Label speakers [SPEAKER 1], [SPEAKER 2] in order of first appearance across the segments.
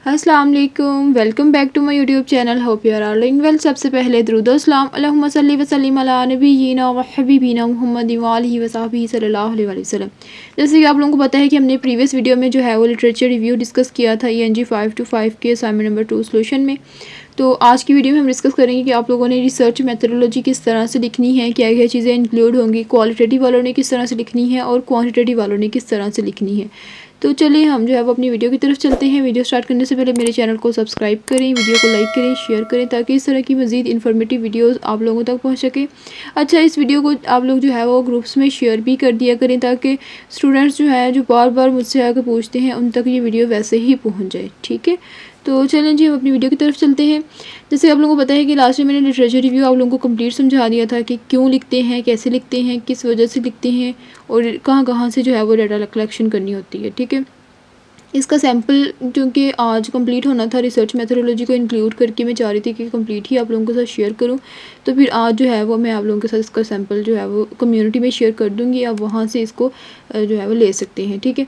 [SPEAKER 1] अस्सलाम वालेकुम, welcome back to my YouTube channel. Hope you are all doing well. सबसे पहले दुरूद व सलाम अल्लाहुम्मा सल्ली व सल्लिम अला नबिय्यिना व हबीबिना मुहम्मद व आलिहि व सहबिही सल्लल्लाहु अलैहि वसल्लम। जैसे कि आप लोगों को पता है कि हमने प्रीवियस वीडियो में जो है वो लिटरेचर रिव्यू डिस्कस किया था ENG 5 के असाइनमेंट नंबर 2 सोल्यूशन में। तो आज की वीडियो में हम डिस्कस करेंगे कि आप लोगों ने रिसर्च मेथडोलॉजी किस तरह से लिखनी है, क्या क्या चीज़ें इंक्लूड होंगी, क्वालिटेटिव वालों ने किस तरह से लिखनी है और क्वांटिटेटिव वालों ने किस तरह से लिखनी है। तो चलिए हम जो है वो अपनी वीडियो की तरफ चलते हैं। वीडियो स्टार्ट करने से पहले मेरे चैनल को सब्सक्राइब करें, वीडियो को लाइक करें, शेयर करें ताकि इस तरह की मज़ीद इन्फॉर्मेटिव वीडियोस आप लोगों तक पहुंच सके। अच्छा, इस वीडियो को आप लोग जो है वो ग्रुप्स में शेयर भी कर दिया करें ताकि स्टूडेंट्स जो है जो बार बार मुझसे आकर पूछते हैं उन तक ये वीडियो वैसे ही पहुँच जाए। ठीक है, तो चलें जी हम अपनी वीडियो की तरफ चलते हैं। जैसे आप लोगों को पता है कि लास्ट में मैंने लिटरेचर रिव्यू आप लोगों को कंप्लीट समझा दिया था कि क्यों लिखते हैं, कैसे लिखते हैं, किस वजह से लिखते हैं और कहाँ कहाँ से जो है वो डाटा कलेक्शन करनी होती है। ठीक है, इसका सैम्पल क्योंकि आज कंप्लीट होना था, रिसर्च मेथडोलॉजी को इंक्लूड करके मैं चाह रही थी कि कंप्लीट ही आप लोगों के साथ शेयर करूं, तो फिर आज जो है वो मैं आप लोगों के साथ इसका सैम्पल जो है वो कम्युनिटी में शेयर कर दूंगी। आप वहां से इसको जो है वो ले सकते हैं। ठीक है,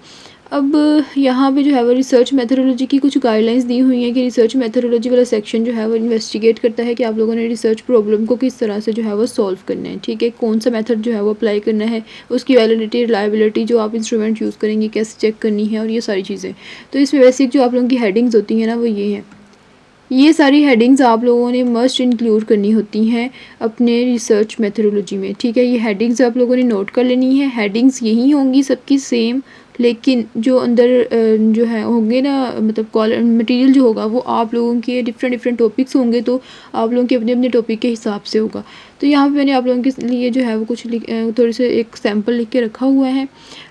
[SPEAKER 1] अब यहाँ पे जो है वो रिसर्च मेथडोलॉजी की कुछ गाइडलाइंस दी हुई हैं कि रिसर्च मेथडोलॉजी वाला सेक्शन जो है वो इन्वेस्टिगेट करता है कि आप लोगों ने रिसर्च प्रॉब्लम को किस तरह से जो है वो सॉल्व करना है। ठीक है, कौन सा मेथड जो है वो अप्लाई करना है, उसकी वैलिडिटी, रिलायबिलिटी, जो आप इंस्ट्रूमेंट यूज़ करेंगे कैसे चेक करनी है और ये सारी चीज़ें। तो इसमें बेसिक जो आप लोगों की हेडिंग्स होती हैं ना वो ये हैं। ये सारी हेडिंग्स आप लोगों ने मस्ट इंक्लूड करनी होती हैं अपने रिसर्च मेथडोलॉजी में। ठीक है, ये हेडिंग्स आप लोगों ने नोट कर लेनी है। हेडिंग्स यही होंगी सबकी सेम, लेकिन जो अंदर जो है होंगे ना, मतलब मटेरियल जो होगा वो आप लोगों के डिफरेंट टॉपिक्स होंगे, तो आप लोगों के अपने अपने टॉपिक के हिसाब से होगा। तो यहाँ पे मैंने आप लोगों के लिए जो है वो कुछ थोड़े से एक सैम्पल लिख के रखा हुआ है,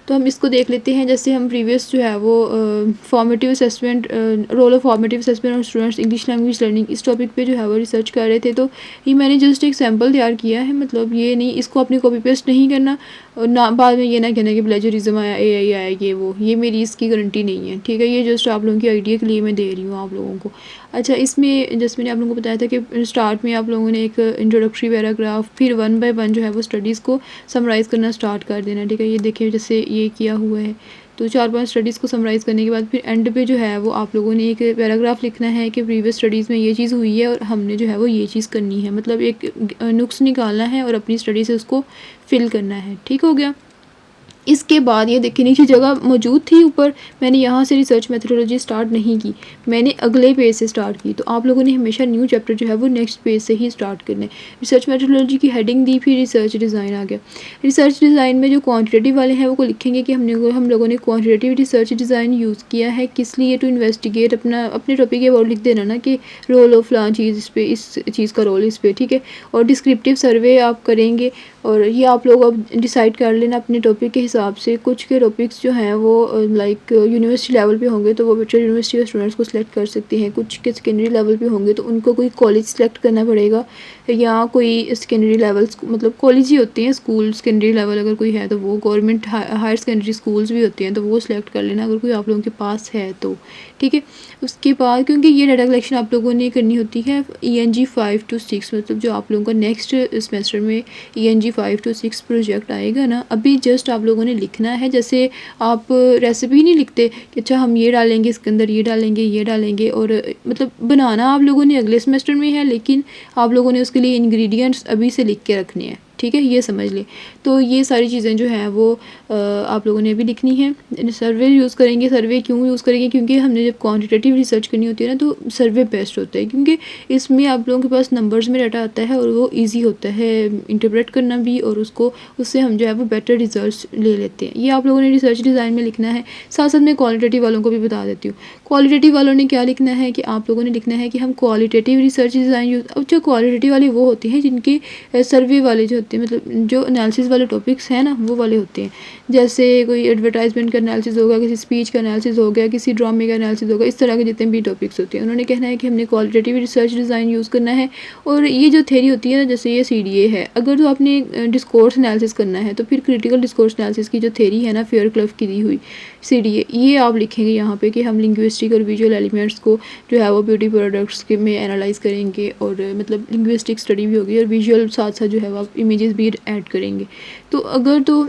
[SPEAKER 1] तो हम इसको देख लेते हैं। जैसे हम प्रीवियस जो है वो formative assessment, role of formative assessment और स्टूडेंट्स इंग्लिश लैंग्वेज लर्निंग, इस टॉपिक पे जो है वो रिसर्च कर रहे थे। तो ये मैंने जस्ट एक सैम्पल तैयार किया है, मतलब ये नहीं, इसको अपनी कॉपी पेस्ट नहीं करना और ना बाद में ये ना कहना कि प्लेजरिज्म आया, AI आया, ये मेरी इसकी गारंटी नहीं है। ठीक है, ये जस्ट आप लोगों की आइडिया के लिए मैं दे रही हूँ आप लोगों को। अच्छा, इसमें जैसे मैंने आप लोगों को बताया था कि स्टार्ट में आप लोगों ने एक इंट्रोडक्टरी पैराग्राफ, फिर 1 बाय 1 जो है वो स्टडीज़ को समराइज़ करना स्टार्ट कर देना। ठीक है, ये देखिए जैसे ये किया हुआ है। तो 4-5 स्टडीज़ को समराइज़ करने के बाद फिर एंड पे जो है वो आप लोगों ने एक पैराग्राफ लिखना है कि प्रीवियस स्टडीज़ में ये चीज़ हुई है और हमने जो है वो ये चीज़ करनी है, मतलब एक नुक्स निकालना है और अपनी स्टडी से उसको फिल करना है। ठीक हो गया। इसके बाद ये देखिए नीचे जगह मौजूद थी ऊपर, मैंने यहाँ से रिसर्च मेथडोलॉजी स्टार्ट नहीं की, मैंने अगले पेज से स्टार्ट की। तो आप लोगों ने हमेशा न्यू चैप्टर जो है वो नेक्स्ट पेज से ही स्टार्ट करना है। रिसर्च मेथडोलॉजी की हेडिंग दी, फिर रिसर्च डिज़ाइन आ गया। रिसर्च डिज़ाइन में जो क्वान्टिटेटिव वाले हैं वो को लिखेंगे कि हम लोगों ने क्वान्टिटेटिव रिसर्च डिज़ाइन यूज़ किया है, किस लिए, टू इन्वेस्टिगेट, अपने टॉपिक के अबाउट लिख देना ना कि रोल ऑफ फलां चीज़ इस पे, इस चीज़ का रोल इस पे। ठीक है, और डिस्क्रिप्टिव सर्वे आप करेंगे और ये आप लोग अब डिसाइड कर लेना अपने टॉपिक के हिसाब से। कुछ के टॉपिक्स जो हैं वो लाइक यूनिवर्सिटी लेवल पे होंगे तो वो बच्चे यूनिवर्सिटी के स्टूडेंट्स को सिलेक्ट कर सकते हैं। कुछ के सेकेंडरी लेवल पे होंगे तो उनको कोई कॉलेज सेलेक्ट करना पड़ेगा, या कोई सेकेंडरी लेवल, मतलब कॉलेज ही होते हैं, स्कूल सेकेंडरी लेवल अगर कोई है तो वो, गवर्नमेंट हायर सेकेंडरी स्कूल्स भी होते हैं तो वो सिलेक्ट कर लेना अगर कोई आप लोगों के पास है तो। ठीक है, उसके बाद क्योंकि ये डाटा कलेक्शन आप लोगों ने करनी होती है ENG 5 to 6, मतलब जो आप लोगों का नेक्स्ट सेमेस्टर में ENG 5 to 6 प्रोजेक्ट आएगा ना, अभी जस्ट आप लोगों ने लिखना है। जैसे आप रेसिपी नहीं लिखते कि अच्छा हम ये डालेंगे, इसके अंदर ये डालेंगे, ये डालेंगे, और मतलब बनाना आप लोगों ने अगले सेमेस्टर में है, लेकिन आप लोगों ने उसके लिए इंग्रेडिएंट्स अभी से लिख के रखने हैं। ठीक है, ये समझ लें। तो ये सारी चीज़ें जो हैं वो आप लोगों ने भी लिखनी है। सर्वे यूज़ करेंगे। सर्वे क्यों यूज़ करेंगे? क्योंकि हमने जब क्वांटिटेटिव रिसर्च करनी होती है ना तो सर्वे बेस्ट होता है, क्योंकि इसमें आप लोगों के पास नंबर्स में डाटा आता है और वो ईजी होता है इंटरप्रेट करना भी, और उससे हम जो है वो बेटर रिजल्ट्स ले लेते हैं। ये आप लोगों ने रिसर्च डिज़ाइन में लिखना है। साथ साथ मैं क्वालिटेटिव वालों को भी बता देती हूँ। क्वालिटेटिव वालों ने क्या लिखना है कि आप लोगों ने लिखना है कि हम क्वालिटेटिव रिसर्च डिज़ाइन यूज़। अब जो क्वालिटेटिव वाले वो होते हैं जिनके सर्वे वाले जो होते हैं, मतलब जो एनालिसिस वाले टॉपिक्स हैं ना वो वाले होते हैं। जैसे कोई एडवर्टाइजमेंट का एनालिसिस होगा, किसी स्पीच का एनालिसिस हो गया, किसी ड्रामे का एनालिसिस होगा, इस तरह के जितने भी टॉपिक्स होते हैं उन्होंने कहना है कि हमने क्वालिटेटिव रिसर्च डिज़ाइन यूज़ करना है। और ये जो थ्योरी होती है ना, जैसे ये CDA है, अगर तो आपने डिस्कोर्स एनालिसिस करना है तो फिर क्रिटिकल डिस्कोर्स एनालिसिस की जो थ्योरी है ना, फेयर क्लफ की दी हुई CDA, ये आप लिखेंगे यहाँ पे कि हम लिंग्विस्टिक और विजुअल एलिमेंट्स को जो है वो ब्यूटी प्रोडक्ट्स के में एनालाइज करेंगे, और मतलब लिंग्विस्टिक स्टडी भी होगी और विजुअल साथ साथ जो है वो आप इमेजेस भी ऐड करेंगे। तो अगर तो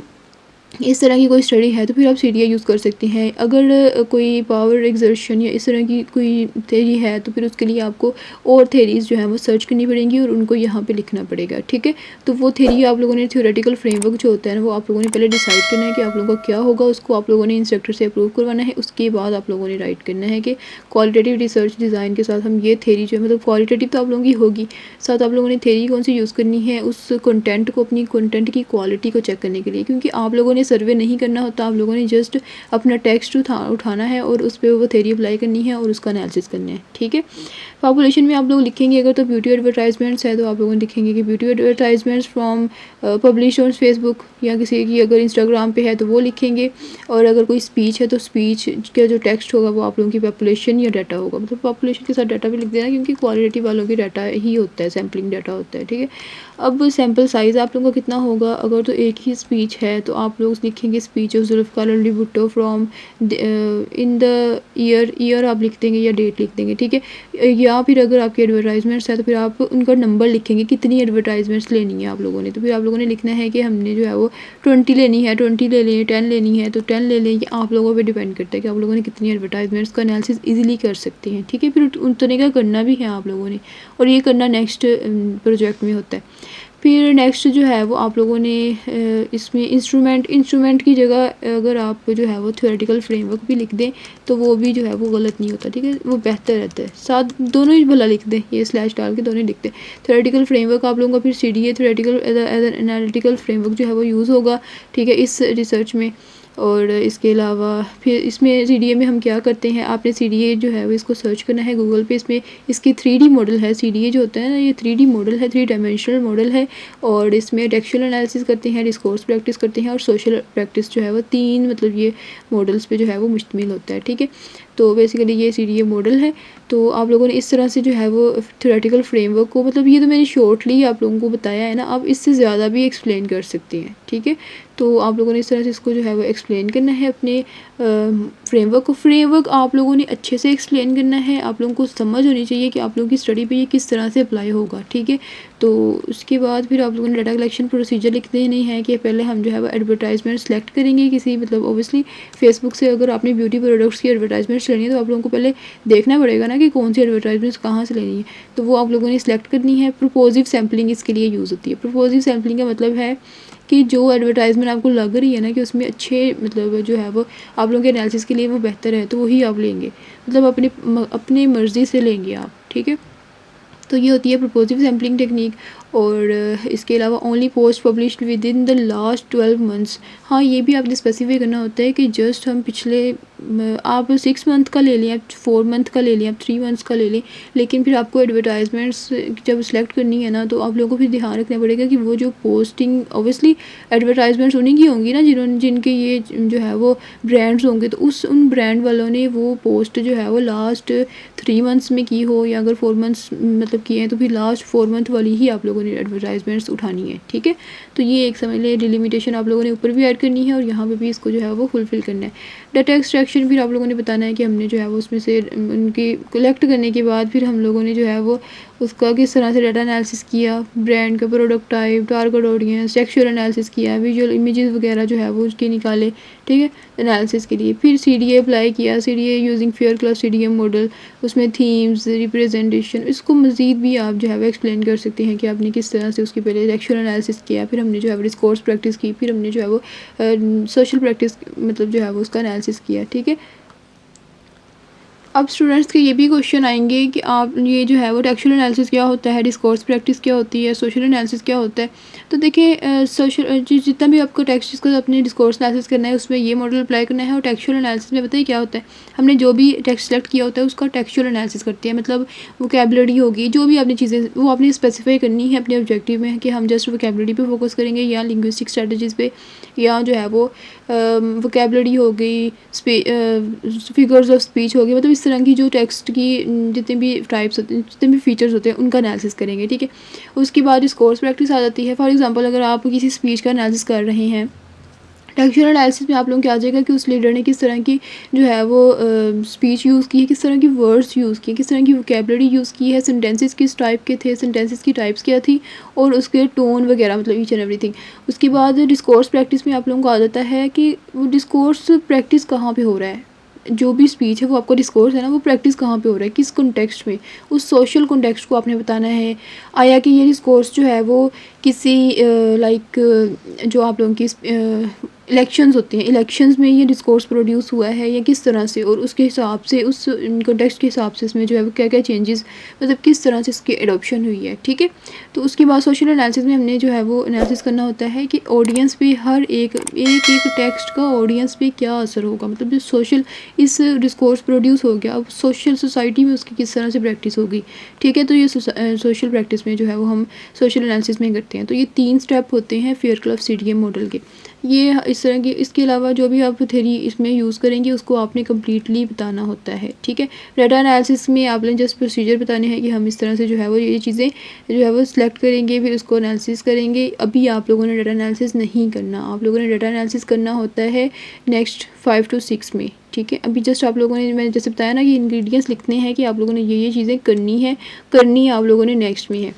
[SPEAKER 1] इस तरह की कोई स्टडी है तो फिर आप सीडीए यूज़ कर सकते हैं। अगर कोई पावर एक्सर्शन या इस तरह की कोई थ्योरी है तो फिर उसके लिए आपको और थ्योरीज़ जो है वो सर्च करनी पड़ेंगी और उनको यहाँ पे लिखना पड़ेगा, ठीक है। तो वो थ्योरी आप लोगों ने थ्योरेटिकल फ्रेमवर्क जो होता है ना वो आप लोगों ने पहले डिसाइड करना है कि आप लोगों का क्या होगा, उसको आप लोगों ने इंस्ट्रक्टर से अप्रूव करवाना है। उसके बाद आप लोगों ने राइट करना है कि क्वालिटेटिव रिसर्च डिज़ाइन के साथ हम ये थ्योरी जो है मतलब क्वालिटेटिव तो आप लोगों की होगी, साथ आप लोगों ने थ्योरी कौन सी यूज़ करनी है उस कंटेंट को, अपनी कंटेंट की क्वालिटी को चेक करने के लिए, क्योंकि आप लोगों ने सर्वे नहीं करना होता, आप लोगों ने जस्ट अपना टेक्स्ट उठाना है और उस पर वो थ्योरी अप्लाई करनी है और उसका एनालिसिस करना है, ठीक है। पॉपुलेशन में आप लोग लिखेंगे अगर तो ब्यूटी एडवर्टाइजमेंट्स है तो आप लोगों ने लिखेंगे कि beauty advertisements from publish on Facebook, या किसी की अगर इंस्टाग्राम पे है तो वो लिखेंगे। और अगर कोई स्पीच है तो स्पीच का जो टेक्स्ट होगा वो आप लोगों की पॉपुलेशन या डाटा होगा, मतलब पॉपुलेशन के साथ डाटा भी लिख देना क्योंकि क्वालिटी वालों की डाटा ही होता है, सैम्पलिंग डाटा होता है, ठीक है। अब सैम्पल साइज़ आप लोगों का कितना होगा, अगर तो एक ही स्पीच है तो आप लोग लिखेंगे speech of Zulfikar Ali Bhutto from in the year आप लिख देंगे या डेट लिख देंगे, ठीक है। या फिर अगर आपकी एडवर्टाइजमेंट्स है तो फिर आप उनका नंबर लिखेंगे, कितनी एडवर्टाइजमेंट्स लेनी है आप लोगों ने, तो फिर आप लोगों ने लिखना है कि हमने जो है वो 20 लेनी है, 20 ले लें, 10 लेनी है तो 10 ले लें। ये आप लोगों पे डिपेंड करता है कि आप लोगों ने कितनी एडवर्टाइजमेंट्स का एनालिसिस इजीली कर सकते हैं, ठीक है। फिर उतने का करना भी है आप लोगों ने, और ये करना नेक्स्ट प्रोजेक्ट में होता है। फिर नेक्स्ट जो है वो आप लोगों ने इसमें इंस्ट्रूमेंट की जगह अगर आप जो है वो थ्योरेटिकल फ्रेमवर्क भी लिख दें तो वो भी जो है वो गलत नहीं होता, ठीक है, वो बेहतर रहता है। साथ दोनों ही भला लिख दें, ये स्लैश डाल के दोनों ही लिख दें। थ्योरेटिकल फ्रेमवर्क आप लोगों का फिर CDA theoretical as an analytical framework जो है वो यूज़ होगा, ठीक है, इस रिसर्च में। और इसके अलावा फिर इसमें सीडीए में हम क्या करते हैं, आपने सीडीए जो है वो इसको सर्च करना है गूगल पे। इसमें इसकी 3D मॉडल है, सीडीए जो होता है ना ये 3D मॉडल है, 3 डायमेंशनल मॉडल है। और इसमें टेक्सचुअल एनालिसिस करते हैं, डिस्कोर्स प्रैक्टिस करते हैं और सोशल प्रैक्टिस जो है वो 3 मतलब ये मॉडल्स पे जो है वो मुश्तमिल होता है, ठीक है। तो बेसिकली ये सीडीए मॉडल है। तो आप लोगों ने इस तरह से जो है वो थ्योरेटिकल फ्रेमवर्क को, मतलब ये तो मैंने शॉर्टली आप लोगों को बताया है ना, आप इससे ज़्यादा भी एक्सप्लेन कर सकते हैं, ठीक है। तो आप लोगों ने इस तरह से इसको जो है वो एक्सप्लेन करना है अपने फ्रेमवर्क को। फ्रेमवर्क आप लोगों ने अच्छे से एक्सप्लेन करना है, आप लोगों को समझ होनी चाहिए कि आप लोगों की स्टडी पे ये किस तरह से अप्लाई होगा, ठीक है। तो उसके बाद फिर आप लोगों ने डाटा कलेक्शन प्रोसीजर लिख देने हैं कि पहले हम जो है वो एडवर्टाइजमेंट सेलेक्ट करेंगे किसी, मतलब ओबियसली फेसबुक से अगर आपने ब्यूटी प्रोडक्ट्स की एडवर्टाइजमेंट्स लेनी है तो आप लोगों को पहले देखना पड़ेगा ना कि कौन सी एडवर्टाइजमेंट्स कहाँ से लेनी है, तो वो आप लोगों ने सिलेक्ट करनी है। प्रोपोजिव सैम्पलिंग इसके लिए यूज़ होती है। प्रोपोजिव सैम्पलिंग का मतलब है कि जो एडवर्टाइजमेंट आपको लग रही है ना कि उसमें अच्छे मतलब जो है वो आप लोगों के एनालिसिस के लिए वो बेहतर है, तो वही आप लेंगे, मतलब अपनी मर्ज़ी से लेंगे आप, ठीक है। तो ये होती है प्रोपोजिव सैम्पलिंग टेक्निक। और इसके अलावा only post published with in the last 12 months, हाँ ये भी आपने स्पेसिफाई करना होता है कि जस्ट हम पिछले आप 6 मंथ का ले लें, आप 4 मंथ का ले लें, आप 3 मंथ्स का ले लें, लेकिन फिर आपको एडवर्टाइजमेंट्स जब सेलेक्ट करनी है ना तो आप लोगों को फिर ध्यान रखना पड़ेगा कि वो जो पोस्टिंग ओबियसली एडवर्टाइजमेंट्स उन्हीं की होंगी ना जिनके ये जो है वो ब्रांड्स होंगे, तो उन ब्रांड वालों ने वो पोस्ट जो है वो लास्ट 3 मंथ्स में की हो, या अगर 4 मंथ्स मतलब किए हैं तो फिर लास्ट 4 मंथ वाली ही आप लोगों ने एडवर्टाइजमेंट्स उठानी है, ठीक है। तो ये एक समझ ले डिलिमिटेशन आप लोगों ने ऊपर भी ऐड करनी है और यहाँ पे भी इसको जो है वो फुलफिल करना है। डाटा एक्सट्रैक्शन फिर आप लोगों ने बताना है कि हमने जो है वो उसमें से उनकी कलेक्ट करने के बाद फिर हम लोगों ने जो है वो उसका किस तरह से डाटा एनालिसिस किया, ब्रांड का, product type, target audience, textual analysis किया, विजुअल इमेजेस वगैरह जो है वो उसके निकाले, ठीक है, एनालिसिस के लिए। फिर सीडीए अप्लाई किया, CDA using fair class CDM model, उसमें थीम्स, रिप्रेजेंटेशन, इसको मज़ीद भी आप जो है वो एक्सप्लेन कर सकते हैं कि आपने किस तरह से उसके पहले टेक्सचुअल एनालिसिस किया, फिर हमने जो है वो डिस्कोर्स प्रैक्टिस की, फिर हमने जो है वो सोशल प्रैक्टिस मतलब जो है वो उसका एनालिसिस किया, ठीक है। अब स्टूडेंट्स के ये भी क्वेश्चन आएंगे कि आप ये जो है वो टेक्सचुअल एनालिसिस क्या होता है, डिस्कोर्स प्रैक्टिस क्या होती है, सोशल एनालिसिस क्या होता है। तो देखिए सोशल जितना भी आपको टेक्स्ट जिसको अपने डिस्कोर्स एनालिसिस करना है उसमें ये मॉडल अप्लाई करना है। और टेक्सचुअल एनालिसिस में बताइए क्या होता है, हमने जो भी टेक्स्ट सेलेक्ट किया होता है उसका टेक्सचुअल एनालिसिस करते हैं, मतलब वोकैबुलरी होगी, जो भी आपने चीज़ें वो आपने स्पेसिफाई करनी है अपने ऑब्जेक्टिव में कि हम जस्ट वोकैबुलरी पे फोकस करेंगे या लिंग्विस्टिक स्ट्रेटजीज़ पे, या जो है वो वोकैबुलरी हो गई, फिगर्स ऑफ स्पीच हो गई, मतलब इस तरह की जो टेक्स्ट की जितने भी टाइप्स होते हैं, जितने भी फीचर्स होते हैं उनका एनालिसिस करेंगे, ठीक है। उसके बाद डिस्कोर्स प्रैक्टिस आ जाती है। फॉर एग्जांपल अगर आप किसी स्पीच का एनालिसिस कर रहे हैं टेक्सचुअल एनालिसिस में आप लोगों को आ जाएगा कि उस लीडर ने किस तरह की जो है वो स्पीच यूज़ की है, किस तरह की वर्ड्स यूज़ किए, किस तरह की वोकेबलरी यूज़ की है, सेंटेंसेस किस टाइप के थे, सेंटेंसेस की टाइप्स क्या थी और उसके टोन वगैरह, मतलब ईच एंड एवरीथिंग। उसके बाद डिस्कोर्स प्रैक्टिस में आप लोगों को आ जाता है कि वो डिस्कोर्स प्रैक्टिस कहाँ पे हो रहा है, जो भी स्पीच है वो आपका डिस्कोर्स है ना, वो प्रैक्टिस कहाँ पे हो रहा है, किस कॉन्टेक्स्ट में, उस सोशल कॉन्टेक्स्ट को आपने बताना है। आया कि ये डिस्कोर्स जो है वो किसी लाइक जो आप लोगों की इलेक्शंस होते हैं, इलेक्शंस में ये डिस्कोर्स प्रोड्यूस हुआ है या किस तरह से, और उसके हिसाब से उस कॉन्टेक्स्ट के हिसाब से इसमें जो है वो क्या क्या चेंजेस, मतलब किस तरह से इसकी एडॉप्शन हुई है, ठीक है। तो उसके बाद सोशल एनालिसिस में हमने जो है वो एनालिसिस करना होता है कि ऑडियंस पे हर एक टेक्स्ट का ऑडियंस पे क्या असर होगा, मतलब जो सोशल इस डिस्कोर्स प्रोड्यूस हो गया, अब सोशल सोसाइटी में उसकी किस तरह से प्रैक्टिस होगी, ठीक है। तो ये सोशल प्रैक्टिस में जो है वो हम सोशल एनालिसिस में करते हैं। तो ये 3 स्टेप होते हैं फेयरक्राफ्ट CDM मॉडल के। ये इस तरह की, इसके अलावा जो भी आप थ्योरी इसमें यूज़ करेंगे उसको आपने कम्प्लीटली बताना होता है, ठीक है। डाटा एनालिसिस में आपने जस्ट प्रोसीजर बताने हैं कि हम इस तरह से जो है वो ये चीज़ें जो है वो सिलेक्ट करेंगे, फिर उसको एनालिसिस करेंगे। अभी आप लोगों ने डाटा एनालिसिस नहीं करना, आप लोगों ने डाटा एनालिसिस करना होता है नेक्स्ट 5 to 6 में, ठीक है। अभी जस्ट आप लोगों ने, मैंने जैसे बताया ना कि इंग्रेडिएंट्स लिखने हैं कि आप लोगों ने ये चीज़ें करनी आप लोगों ने नेक्स्ट में है।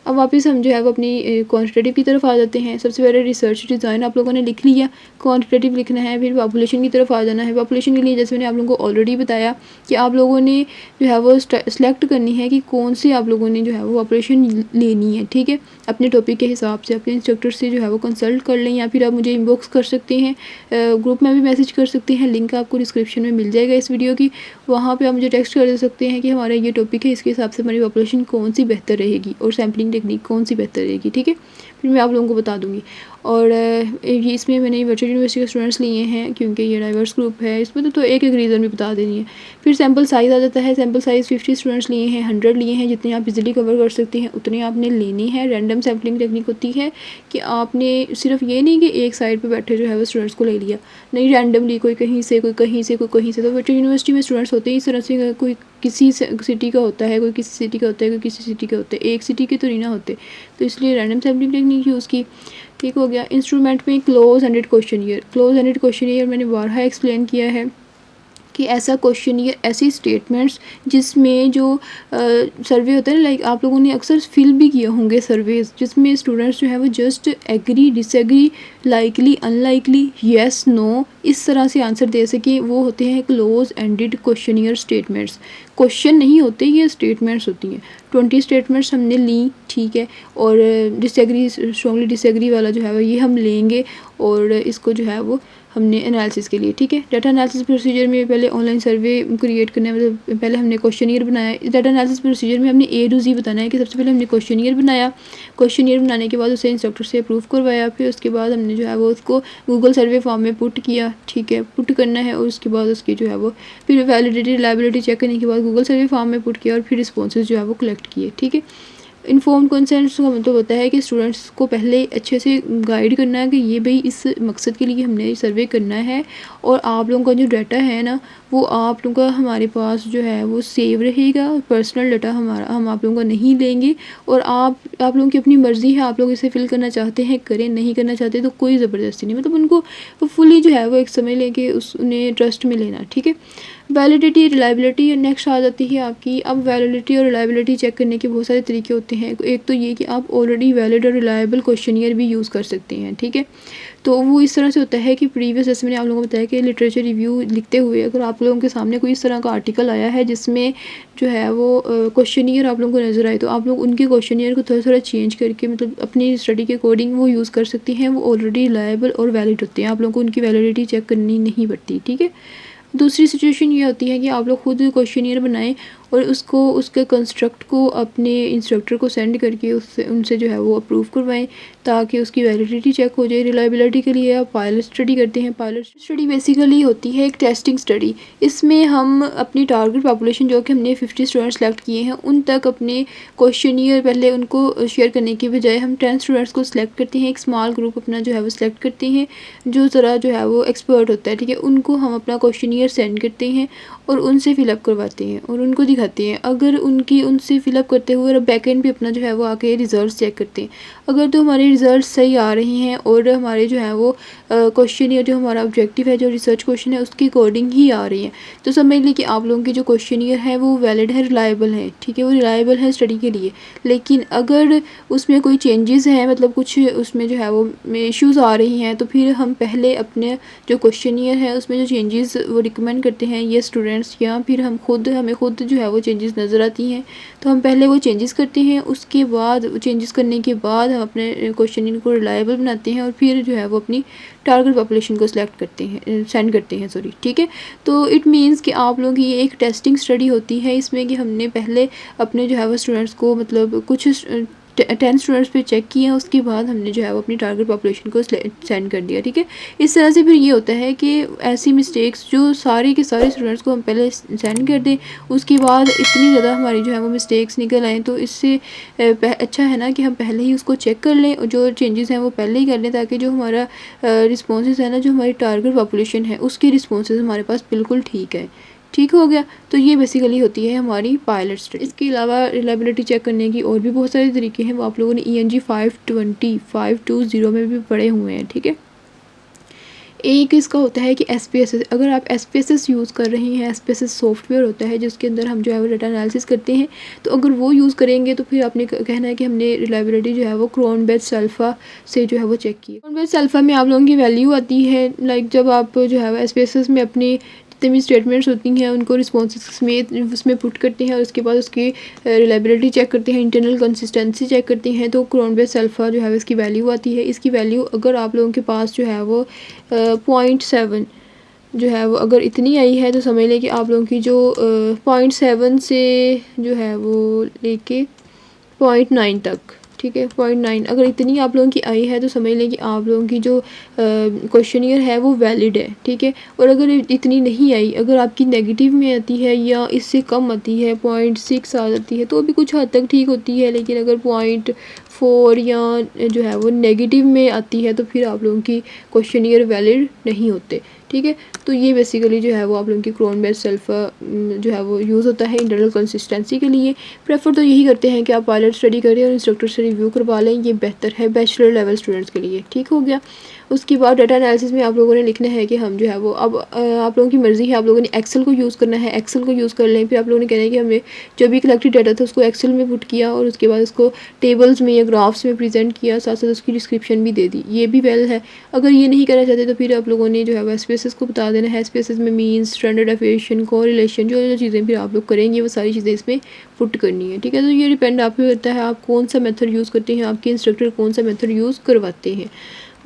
[SPEAKER 1] अब वापस हम जो है वो अपनी क्वांटिटेटिव की तरफ आ जाते हैं। सबसे पहले रिसर्च डिज़ाइन आप लोगों ने लिख लिया, क्वांटिटेटिव लिखना है, फिर पॉपुलेशन की तरफ आ जाना है। पॉपुलेशन के लिए जैसे मैंने आप लोगों को ऑलरेडी बताया कि आप लोगों ने जो है वो सेलेक्ट करनी है कि कौन सी आप लोगों ने जो है वो पॉपुलेशन लेनी है, ठीक है। अपने टॉपिक के हिसाब से अपने इंस्ट्रक्टर से जो है वो कंसल्ट कर लें, या फिर आप मुझे इनबॉक्स कर सकते हैं, ग्रुप में भी मैसेज कर सकते हैं, लिंक आपको डिस्क्रिप्शन में मिल जाएगा इस वीडियो की, वहाँ पे आप मुझे टेक्स्ट कर दे सकते हैं कि हमारा ये टॉपिक है, इसके हिसाब से हमारी पॉपुलेशन कौन सी बेहतर रहेगी और सैम्पलिंग टेक्निक कौन सी बेहतर रहेगी, ठीक है। फिर मैं आप लोगों को बता दूँगी। और ये इसमें मैंने वर्चुअल यूनिवर्सिटी के स्टूडेंट्स लिए हैं क्योंकि ये डाइवर्स ग्रुप है, इसमें तो एक एक रीज़न भी बता देनी है। फिर सैम्पल साइज़ आ जाता है, सैम्पल साइज़ 50 स्टूडेंट्स लिए हैं, 100 लिए हैं, जितने आप इजीली कवर कर सकते हैं उतने आपने लेनी है। रैंडम सैम्पलिंग टेक्निक होती है कि आपने सिर्फ ये नहीं कि एक साइड पे बैठे जो है वो स्टूडेंट्स को ले लिया, नहीं, रैंडमली कोई कहीं से, कोई कहीं से, कोई कहीं से। तो वर्चुअल यूनिवर्सिटी में स्टूडेंट्स होते हैं इस तरह से, कोई किसी सिटी का होता है, कोई किसी सिटी का होता है, कोई किसी सिटी का होता है, एक सिटी के तो नहीं ना होते, तो इसलिए रैंडम सैम्पलिंग टेक्निक यूज़ की, ठीक हो गया। इंस्ट्रूमेंट में क्लोज एंडेड क्वेश्चनियर मैंने बारहा एक्सप्लेन किया है कि ऐसा क्वेश्चनियर, ऐसी स्टेटमेंट्स जिसमें जो सर्वे होता है ना, लाइक आप लोगों ने अक्सर फिल भी किए होंगे सर्वेज, जिसमें स्टूडेंट्स जो है वो just agree, disagree, likely, unlikely, yes, no, इस तरह से आंसर दे सके, वो होते हैं close ended questionnaire statements. Question नहीं होते, ये स्टेटमेंट्स होती हैं। 20 स्टेटमेंट्स हमने ली, ठीक है, और डिसएग्री, स्ट्रॉन्गली डिसएग्री वाला जो है वो ये हम लेंगे, और इसको जो है वो हमने एनालिसिस के लिए, ठीक है। डाटा एनालिसिस प्रोसीजर में पहले ऑनलाइन सर्वे क्रिएट करना है, मतलब पहले हमने क्वेश्चनियर बनाया। डाटा एनालिसिस प्रोसीजर में हमने A to Z बताना है कि सबसे पहले हमने क्वेश्चनियर बनाया, क्वेश्चनियर बनाने के बाद उसे इंस्ट्रक्टर से अप्रूव करवाया, फिर उसके बाद हमने जो है वो उसको गूगल सर्वे फॉर्म में पुट किया, ठीक है, पुट करना है, और उसके बाद उसकी जो है वो फिर वैलिडिटी, रिलायबिलिटी चेक करने के बाद गूगल सर्वे फॉर्म में पुट किया, और फिर रिस्पॉन्सेज जो है वो कलेक्ट किए, ठीक है। इन्फॉर्म कंसेंट का मतलब होता है कि स्टूडेंट्स को पहले अच्छे से गाइड करना है कि ये भाई इस मकसद के लिए हमने सर्वे करना है, और आप लोगों का जो डाटा है ना वो आप लोगों का हमारे पास जो है वो सेव रहेगा, पर्सनल डाटा हमारा, हम आप लोगों का नहीं लेंगे, और आप लोगों की अपनी मर्ज़ी है, आप लोग इसे फिल करना चाहते हैं करें, नहीं करना चाहते तो कोई ज़बरदस्ती नहीं, मतलब उनको फुली जो है वो एक समय लेके उन्हें ट्रस्ट में लेना, ठीक है। वैलिडिटी, रिलायबिलिटी नेक्स्ट आ जाती है आपकी। अब वैलिडिटी और रिलायबिलिटी चेक करने के बहुत सारे तरीके होते हैं। एक तो ये कि आप ऑलरेडी वैलिड और रिलायबल क्वेश्चनियर भी यूज़ कर सकते हैं, ठीक है। तो वो इस तरह से होता है कि प्रीवियस, जैसे मैंने आप लोगों को बताया कि लिटरेचर रिव्यू लिखते हुए अगर आप लोगों के सामने कोई इस तरह का आर्टिकल आया है जिसमें जो है वो क्वेश्चनियर आप लोगों को नज़र आए, तो आप लोग उनके क्वेश्चनियर को थोड़ा थोड़ा चेंज करके, मतलब अपनी स्टडी के अकॉर्डिंग वो यूज़ कर सकते हैं। वो ऑलरेडी रिलायबल और वैलिड होते हैं, आप लोगों को उनकी वैलिडिटी चेक करनी नहीं पड़ती, ठीक है। दूसरी सिचुएशन ये होती है कि आप लोग खुद क्वेश्चनियर बनाएं और उसको, उसके कंस्ट्रक्ट को अपने इंस्ट्रक्टर को सेंड करके उससे उनसे जो है वो अप्रूव करवाएं, ताकि उसकी वैलिडिटी चेक हो जाए। रिलायबिलिटी के लिए आप पायलट स्टडी करते हैं। पायलट स्टडी बेसिकली होती है एक टेस्टिंग स्टडी। इसमें हम अपनी टारगेट पॉपुलेशन जो कि हमने 50 स्टूडेंट्स सेलेक्ट किए हैं उन तक अपने क्वेश्चनियर पहले उनको शेयर करने के बजाय हम 10 स्टूडेंट्स को सिलेक्ट करते हैं, एक स्मॉल ग्रुप अपना जो है वो सिलेक्ट करते हैं जो ज़रा जो है वो एक्सपर्ट होता है, ठीक है। उनको हम अपना क्वेश्चनियर सेंड करते हैं और उनसे फिलअप करवाते हैं और उनको दिखाते हैं, अगर उनसे फिलअप करते हुए बैक एंड पे अपना जो है वो आके रिजल्ट चेक करते हैं। अगर तो हमारे रिजल्ट सही आ रहे हैं और हमारे जो है वो क्वेश्चन या जो हमारा ऑब्जेक्टिव है, जो रिसर्च क्वेश्चन है, उसके अकॉर्डिंग ही आ रही है, तो समझ लीजिए कि आप लोगों के जो क्वेश्चनियर है वो वैलिड है, रिलायबल है, ठीक है, वो रिलायबल है स्टडी के लिए। लेकिन अगर उसमें कोई चेंजेस हैं, मतलब कुछ उसमें जो है वो इश्यूज़ आ रही हैं, तो फिर हम पहले अपने जो क्वेश्चनियर है उसमें जो चेंजेस वो रिकमेंड करते हैं ये स्टूडेंट्स, या फिर हमें खुद जो है वो चेंजेस नज़र आती हैं तो हम पहले वो चेंजेस करते हैं। उसके बाद चेंजेस करने के बाद हम अपने क्वेश्चनियर को रिलायबल बनाते हैं और फिर जो है वो अपनी टारगेट पॉपुलेशन को सेंड करते हैं, सॉरी, ठीक है। तो इट मीन्स कि आप लोगों की ये एक टेस्टिंग स्टडी होती है, इसमें कि हमने पहले अपने जो है वो स्टूडेंट्स को, मतलब कुछ 10 स्टूडेंट्स पे चेक किया, उसके बाद हमने जो है वो अपनी टारगेट पॉपुलेशन को सेंड कर दिया, ठीक है। इस तरह से फिर ये होता है कि ऐसी मिस्टेक्स जो सारे के सारे स्टूडेंट्स को हम पहले सेंड कर दें, उसके बाद इतनी ज़्यादा हमारी जो है वो मिस्टेक्स निकल आएँ, तो इससे अच्छा है ना कि हम पहले ही उसको चेक कर लें और जो चेंजेस हैं वो पहले ही कर लें, ताकि जो हमारा रिस्पॉन्सेज है ना, जो हमारी टारगेट पॉपुलेशन है उसके रिस्पॉन्सेज हमारे पास बिल्कुल ठीक है, ठीक हो गया। तो ये बेसिकली होती है हमारी पायलट स्टडी। इसके अलावा रिलायबिलिटी चेक करने की और भी बहुत सारे तरीके हैं, वो आप लोगों ने ENG 520 में भी पढ़े हुए हैं, ठीक है। एक इसका होता है कि SPSS, अगर आप SPSS यूज़ कर रहे हैं, SPSS सॉफ्टवेयर होता है जिसके अंदर हम जो है वो डाटा एनालिसिस करते हैं, तो अगर वो यूज़ करेंगे तो फिर आपने कहना है कि हमने रिलायबिलिटी जो है वो क्रोनबेच अल्फ़ा से जो है वो चेक की। क्रोनबेच अल्फ़ा में आप लोगों की वैल्यू आती है, लाइक जब आप जो है वो SPSS में अपनी जितनी भी स्टेटमेंट्स होती हैं उनको रिस्पॉन्सेस समेत उसमें पुट करते हैं और उसके बाद उसकी रिलायबिलिटी चेक करते हैं, इंटरनल कंसिस्टेंसी चेक करते हैं, तो क्रोनबेच अल्फ़ा जो है इसकी वैल्यू आती है। इसकी वैल्यू अगर आप लोगों के पास जो है वो 0.7 जो है वो अगर इतनी आई है, तो समझ लें कि आप लोगों की जो 0.7 से जो है वो लेके 0.9 तक, ठीक है, 0.9 अगर इतनी आप लोगों की आई है तो समझ लें कि आप लोगों की जो क्वेश्चनियर है वो वैलिड है, ठीक है। और अगर इतनी नहीं आई, अगर आपकी नेगेटिव में आती है या इससे कम आती है, 0.6 आ जाती है, तो अभी कुछ हद तक ठीक होती है। लेकिन अगर 0.4 या जो है वो नेगेटिव में आती है तो फिर आप लोगों की क्वेश्चनियर वैलिड नहीं होते, ठीक है। तो ये बेसिकली जो है वो आप लोगों की क्रोनबेच अल्फ़ा जो है वो यूज़ होता है इंटरनल कंसिस्टेंसी के लिए। प्रेफर तो यही करते हैं कि आप पायलट स्टडी करें और इंस्ट्रक्टर से रिव्यू करवा लें, ये बेहतर है बैचलर लेवल स्टूडेंट्स के लिए, ठीक हो गया। उसके बाद डाटा एनालिसिस में आप लोगों ने लिखना है कि हम जो है वो अब आप लोगों की मर्ज़ी है, आप लोगों ने एक्सेल को यूज़ करना है, एक्सेल को यूज़ कर लें। फिर आप लोगों ने कहना है कि हमने जो भी कलेक्टेड डाटा था उसको एक्सेल में पुट किया और उसके बाद उसको टेबल्स में या ग्राफ्स में प्रेजेंट किया, साथ साथ उसकी डिस्क्रिप्शन भी दे दी, ये भी वेल है। अगर ये नहीं करना चाहते तो फिर आप लोगों ने जो है वो SPSS को बता देना है। SPSS में मीन्स, स्टैंडर्ड डेविएशन, कोरिलेशन, जो जो चीज़ें फिर आप लोग करेंगे वो सारी चीज़ें इसमें पुट करनी है, ठीक है। तो ये डिपेंड आप पे करता है आप कौन सा मेथड यूज़ करते हैं, आपके इंस्ट्रक्टर कौन सा मेथड यूज़ करवाते हैं।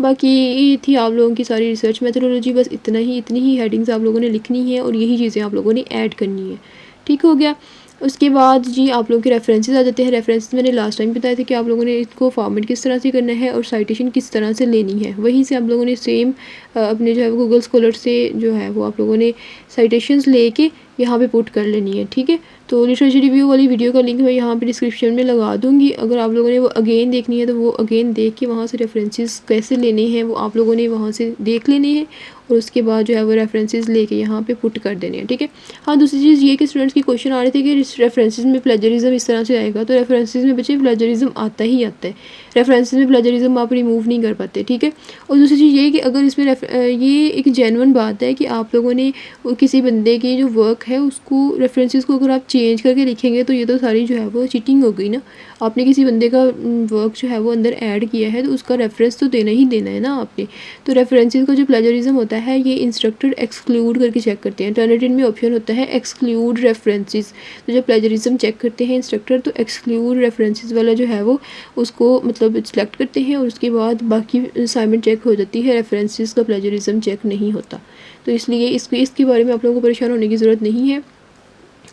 [SPEAKER 1] बाकी ये थी आप लोगों की सारी रिसर्च मेथडोलॉजी, बस इतनी ही हेडिंग्स आप लोगों ने लिखनी है और यही चीज़ें आप लोगों ने ऐड करनी है, ठीक हो गया। उसके बाद जी आप लोगों के रेफरेंसेस आ जाते हैं। रेफरेंसेस मैंने लास्ट टाइम बताया था कि आप लोगों ने इसको फॉर्मेट किस तरह से करना है और साइटेशन किस तरह से लेनी है, वहीं से आप लोगों ने सेम अपने जो है वो गूगल स्कॉलर से जो है वो आप लोगों ने साइटेशंस लेके यहाँ पे पुट कर लेनी है, ठीक है। तो लिटरेचर रिव्यू वाली वीडियो का लिंक मैं यहाँ पे डिस्क्रिप्शन में लगा दूँगी, अगर आप लोगों ने वो अगेन देखनी है तो वो अगेन देख के वहाँ से रेफरेंसेस कैसे लेने हैं वो आप लोगों ने वहाँ से देख लेने हैं और उसके बाद जो है वो रेफरेंसेस लेके यहाँ पे पुट कर देने हैं, ठीक है। हाँ, दूसरी चीज़ ये कि स्टूडेंट्स की क्वेश्चन आ रहे थे कि रेफरेंसेस में प्लेजरिज्म इस तरह से आएगा, तो रेफरेंसेस में बच्चे प्लेजरिज्म आता ही आता है, रेफरेंसेस में प्लेजरिज्म आप रिमूव नहीं कर पाते, ठीक है। और दूसरी चीज़ ये कि अगर इसमें ये एक जेन्युइन बात है कि आप लोगों ने किसी बंदे की जो वर्क है उसको रेफरेंसेस को अगर आप चेंज करके लिखेंगे तो ये तो सारी जो है वो चीटिंग हो गई ना। आपने किसी बंदे का वर्क जो है वो अंदर ऐड किया है तो उसका रेफरेंस तो देना ही देना है ना आपने। तो रेफरेंसेस का जो प्लेजरिज्म होता है ये इंस्ट्रक्टर एक्सक्लूड करके चेक करते हैं। टर्निटिन में ऑप्शन होता है एक्सक्लूड रेफरेंसेस, तो जब प्लेजरिज्म चेक करते हैं इंस्ट्रक्टर तो एक्सक्लूड रेफरेंसेस वाला जो है वो उसको मतलब सिलेक्ट करते हैं और उसके बाद बाकी असाइनमेंट चेक हो जाती है, रेफरेंसेस का प्लेजरिज्म चेक नहीं होता। तो इसलिए इसके बारे में आप लोगों को परेशान होने की ज़रूरत नहीं है।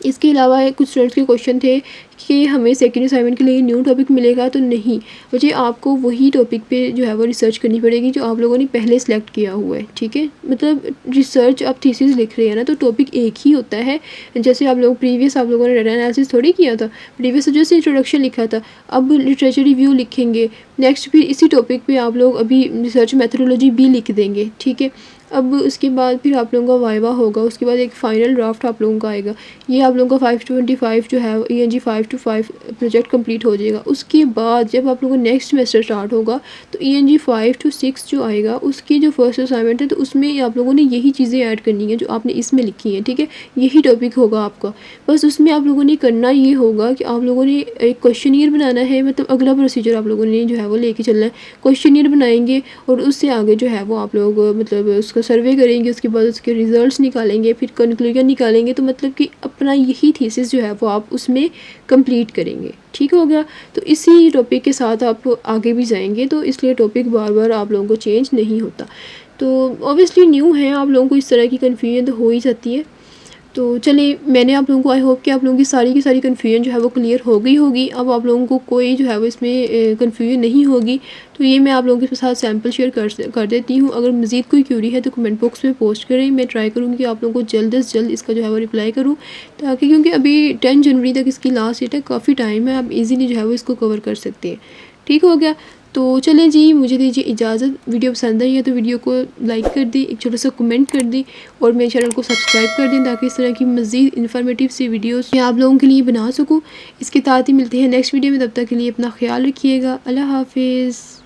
[SPEAKER 1] इसके अलावा कुछ स्टूडेंट्स के क्वेश्चन थे कि हमें सेकेंड असाइनमेंट के लिए न्यू टॉपिक मिलेगा, तो नहीं मुझे आपको वही टॉपिक पे जो है वो रिसर्च करनी पड़ेगी जो आप लोगों ने पहले सेलेक्ट किया हुआ है, ठीक है। मतलब रिसर्च आप थीसिस लिख रहे हैं ना तो टॉपिक एक ही होता है। जैसे आप लोग प्रीवियस आप लोगों ने डाटा एनालिसिस थोड़ी किया था, प्रीवियस जैसे इंट्रोडक्शन लिखा था, अब लिटरेचर रिव्यू लिखेंगे, नेक्स्ट फिर इसी टॉपिक पे आप लोग अभी रिसर्च मेथडोलॉजी भी लिख देंगे, ठीक है। अब उसके बाद फिर आप लोगों का वाइवा होगा, उसके बाद एक फ़ाइनल ड्राफ्ट आप लोगों का आएगा। ये आप लोगों का 525 जो है ENG 5 to 5 प्रोजेक्ट कंप्लीट हो जाएगा। उसके बाद जब आप लोगों का नेक्स्ट सेमेस्टर स्टार्ट होगा तो ENG 5 to 6 जो आएगा उसकी जो फर्स्ट असाइनमेंट है तो उसमें आप लोगों ने यही चीज़ें ऐड करनी है जो आपने इसमें लिखी हैं, ठीक है। यही टॉपिक होगा आपका। बस उसमें आप लोगों ने करना ये होगा कि आप लोगों ने एक क्वेश्चनियर बनाना है, मतलब अगला प्रोसीजर आप लोगों ने जो है वो लेके चलना है। क्वेश्चनियर बनाएंगे और उससे आगे जो है वो आप लोग मतलब उसका सर्वे करेंगे, उसके बाद उसके रिजल्ट्स निकालेंगे, फिर कंक्लूजन निकालेंगे। तो मतलब कि अपना यही थीसिस जो है वो आप उसमें कंप्लीट करेंगे, ठीक हो गया। तो इसी टॉपिक के साथ आप आगे भी जाएंगे, तो इसलिए टॉपिक बार बार आप लोगों को चेंज नहीं होता। तो ऑब्वियसली न्यू है, आप लोगों को इस तरह की कन्फ्यूजन तो हो ही जाती है। तो चलिए, मैंने आप लोगों को आई होप कि आप लोगों की सारी कन्फ्यूजन जो है वो क्लियर हो गई होगी। अब आप लोगों को कोई जो है वो इसमें कन्फ्यूजन नहीं होगी। तो ये मैं आप लोगों के साथ सैम्पल शेयर कर देती हूँ। अगर मज़ीद कोई क्यूरी है तो कमेंट बॉक्स में पोस्ट करें, मैं ट्राई करूँगी कि आप लोगों को जल्द से जल्द इसका जो है वो रिप्लाई करूँ, ताकि क्योंकि अभी 10 जनवरी तक इसकी लास्ट डेट है, काफ़ी टाइम है, आप ईज़िली जो है वो इसको कवर कर सकते हैं। ठीक हो गया। तो चलें जी, मुझे दीजिए इजाज़त। वीडियो पसंद आई है तो वीडियो को लाइक कर दी, एक छोटा सा कमेंट कर दी और मेरे चैनल को सब्सक्राइब कर दें, ताकि इस तरह की मज़ीद इन्फॉर्मेटिव सी वीडियोस मैं आप लोगों के लिए बना सकूं। इसके साथ ही मिलते हैं नेक्स्ट वीडियो में, तब तक के लिए अपना ख्याल रखिएगा। अल्लाह हाफिज़।